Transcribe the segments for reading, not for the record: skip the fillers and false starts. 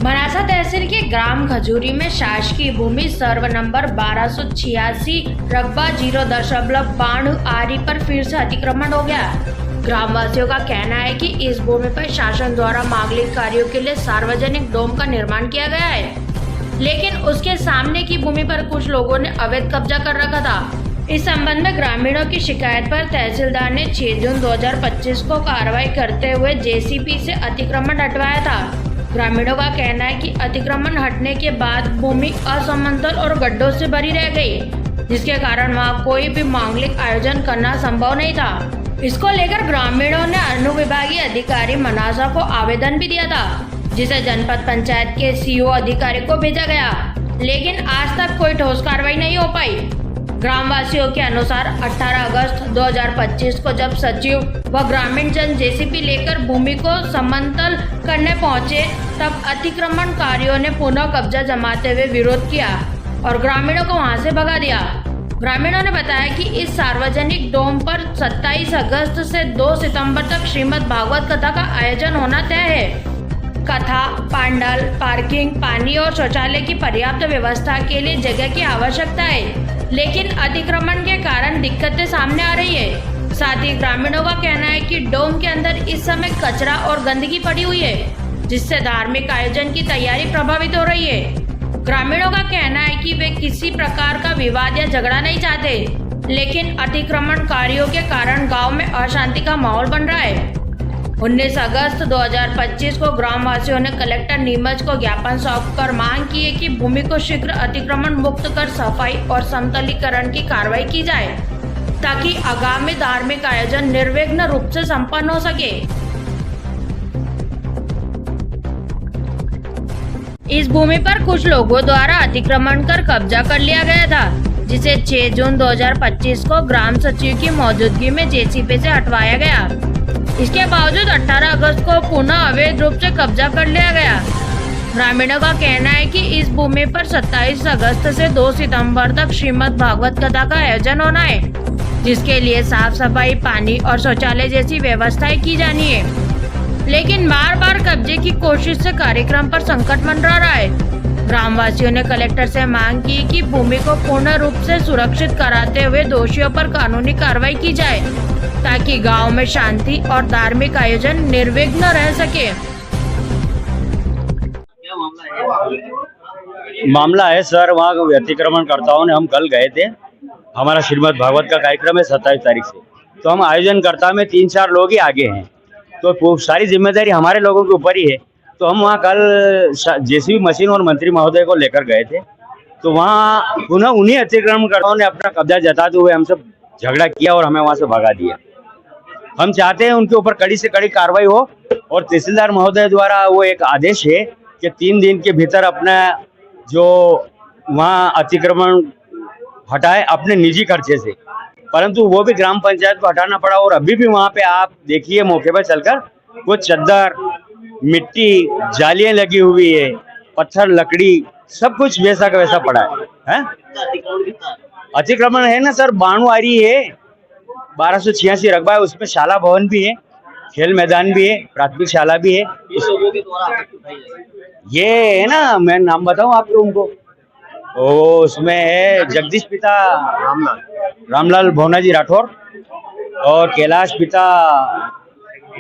मनासा तहसील के ग्राम खजूरी में शासकीय भूमि सर्व नंबर 1286 रकबा 0.52 आरी पर फिर से अतिक्रमण हो गया। ग्रामवासियों का कहना है कि इस भूमि पर शासन द्वारा मांगलिक कार्यों के लिए सार्वजनिक डोम का निर्माण किया गया है, लेकिन उसके सामने की भूमि पर कुछ लोगों ने अवैध कब्जा कर रखा था। इस संबंध में ग्रामीणों की शिकायत पर तहसीलदार ने 6 जून 2025 को कार्रवाई करते हुए जेसीबी से अतिक्रमण हटवाया था। ग्रामीणों का कहना है कि अतिक्रमण हटने के बाद भूमि असमतल और गड्ढों से भरी रह गई, जिसके कारण वहां कोई भी मांगलिक आयोजन करना संभव नहीं था। इसको लेकर ग्रामीणों ने अनुविभागीय अधिकारी मनासा को आवेदन भी दिया था, जिसे जनपद पंचायत के सीओ अधिकारी को भेजा गया, लेकिन आज तक कोई ठोस कार्रवाई नहीं हो पाई। ग्रामवासियों के अनुसार 18 अगस्त 2025 को जब सचिव व ग्रामीण जन जेसीबी लेकर भूमि को समतल करने पहुंचे, तब अतिक्रमणकारियों ने पुनः कब्जा जमाते हुए विरोध किया और ग्रामीणों को वहां से भगा दिया। ग्रामीणों ने बताया कि इस सार्वजनिक डोम पर 27 अगस्त से 2 सितंबर तक श्रीमद् भागवत कथा का आयोजन होना तय है। कथा, पांडाल, पार्किंग, पानी और शौचालय की पर्याप्त व्यवस्था के लिए जगह की आवश्यकता है, लेकिन अतिक्रमण के कारण दिक्कतें सामने आ रही है। साथ ही ग्रामीणों का कहना है कि डोम के अंदर इस समय कचरा और गंदगी पड़ी हुई है, जिससे धार्मिक आयोजन की तैयारी प्रभावित हो रही है। ग्रामीणों का कहना है कि वे किसी प्रकार का विवाद या झगड़ा नहीं चाहते, लेकिन अतिक्रमणकारियों के कारण गांव में अशांति का माहौल बन रहा है। 19 अगस्त 2025 को ग्रामवासियों ने कलेक्टर नीमच को ज्ञापन सौंपकर मांग की है कि भूमि को शीघ्र अतिक्रमण मुक्त कर सफाई और समतलीकरण की कार्रवाई की जाए, ताकि आगामी धार्मिक आयोजन निर्विघ्न रूप से संपन्न हो सके। इस भूमि पर कुछ लोगों द्वारा अतिक्रमण कर कब्जा कर लिया गया था, जिसे 6 जून 2025 को ग्राम सचिव की मौजूदगी में जेसीबी से हटवाया गया। इसके बावजूद 18 अगस्त को पुनः अवैध रूप से कब्जा कर लिया गया। ग्रामीणों का कहना है कि इस भूमि पर 27 अगस्त से 2 सितंबर तक श्रीमद् भागवत कथा का आयोजन होना है, जिसके लिए साफ सफाई, पानी और शौचालय जैसी व्यवस्थाएं की जानी है, लेकिन बार बार कब्जे की कोशिश से कार्यक्रम पर संकट मंडरा रहा है। ग्रामवासियों ने कलेक्टर से मांग की कि भूमि को पूर्ण रूप से सुरक्षित कराते हुए दोषियों पर कानूनी कार्रवाई की जाए, ताकि गांव में शांति और धार्मिक आयोजन निर्विघ्न रह सके। मामला है सर, वहाँ अतिक्रमणकर्ताओं ने, हम कल गए थे, हमारा श्रीमद् भागवत का कार्यक्रम है 27 तारीख से, तो हम आयोजनकर्ता में 3-4 लोग ही आगे हैं, तो सारी जिम्मेदारी हमारे लोगों के ऊपर ही है। तो हम वहाँ कल जेसीबी मशीन और मंत्री महोदय को लेकर गए थे, तो वहाँ पुनः उन्हीं अतिक्रमणकर्ताओं ने अपना कब्जा जताते हुए हमसे झगड़ा किया और हमें वहाँ से भगा दिया। हम चाहते हैं उनके ऊपर कड़ी से कड़ी कार्रवाई हो, और तहसीलदार महोदय द्वारा वो एक आदेश है कि 3 दिन के भीतर अपना जो वहाँ अतिक्रमण हटाए अपने निजी खर्चे से, परंतु वो भी ग्राम पंचायत को हटाना पड़ा। और अभी भी वहाँ पे आप देखिए मौके पर चलकर, वो चद्दर, मिट्टी, जालियां लगी हुई है, पत्थर, लकड़ी, सब कुछ वैसा का वैसा पड़ा है। अतिक्रमण है ना सर, 92 आरी है, 1286 रकबा है, उसमें शाला भवन भी है, खेल मैदान भी है, प्राथमिक शाला भी है। ये है ना, मैं नाम बताऊं आपको उनको, उसमें है जगदीश पिता रामलाल भोनाजी राठौर, और कैलाश पिता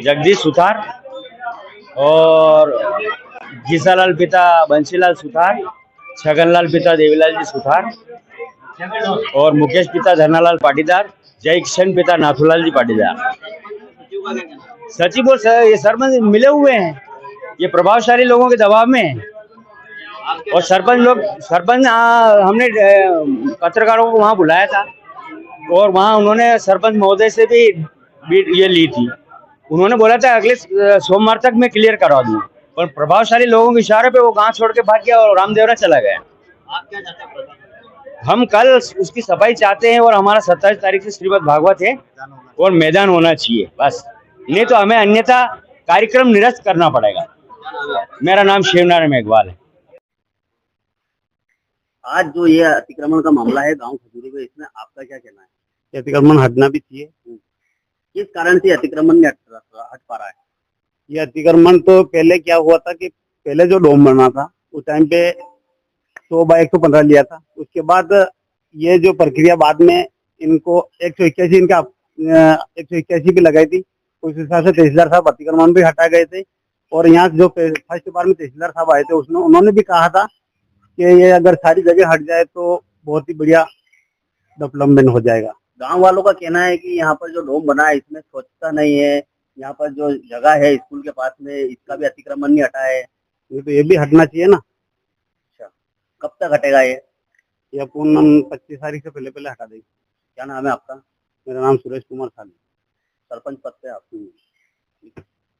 जगदीश सुथार, और घीसालाल पिता बंशीलाल सुथार, छगनलाल पिता देवीलाल जी सुथार, और मुकेश पिता धरनालाल पाटीदार, जय किशन पिता नाथूलाल जी पाटीदार। सचिव और ये सरपंच मिले हुए हैं, ये प्रभावशाली लोगों के दबाव में है। और सरपंच हमने पत्रकारों को वहाँ बुलाया था, और वहाँ उन्होंने सरपंच महोदय से भी ये ली थी। उन्होंने बोला था अगले सोमवार तक मैं क्लियर करवा दूँ, पर प्रभावशाली लोगों के इशारे पे वो गांव छोड़ के भाग गया और रामदेवरा चला गया। आप क्या चाहते हैं? हम कल उसकी सफाई चाहते हैं, और हमारा 27 तारीख से श्रीमद् भागवत है और मैदान होना चाहिए बस, नहीं तो हमें अन्यथा कार्यक्रम निरस्त करना पड़ेगा। मेरा नाम शिवनारायण मेघवाल है। आज जो ये अतिक्रमण का मामला है गांव खजूरी में, इसमें आपका क्या कहना है? अतिक्रमण हटना भी चाहिए। किस कारण से अतिक्रमण नहीं हट पा रहा है? ये अतिक्रमण तो पहले क्या हुआ था कि पहले जो डोम बना था उस टाइम पे 100/115 लिया था। उसके बाद ये जो प्रक्रिया बाद में इनको 181 इनका 181 पे लगाई थी। उस हिसाब से तहसीलदार साहब अतिक्रमण भी हटा गए थे। और यहाँ जो फर्स्ट बार में तहसीलदार साहब आए थे उन्होंने भी कहा था कि ये अगर सारी जगह हट जाए तो बहुत ही बढ़िया डेवलपमेंट हो जाएगा। गांव वालों का कहना है कि यहाँ पर जो डोम बना है इसमें स्वच्छता नहीं है। यहाँ पर जो जगह है स्कूल के पास में इसका भी अतिक्रमण नहीं हटा है। ये भी हटना चाहिए ना। अच्छा, कब तक हटेगा ये अपन 25 तारीख से पहले पहले हटा देंगे। क्या नाम है आपका? मेरा नाम सुरेश कुमार खाली, सरपंच पद पे आपकी।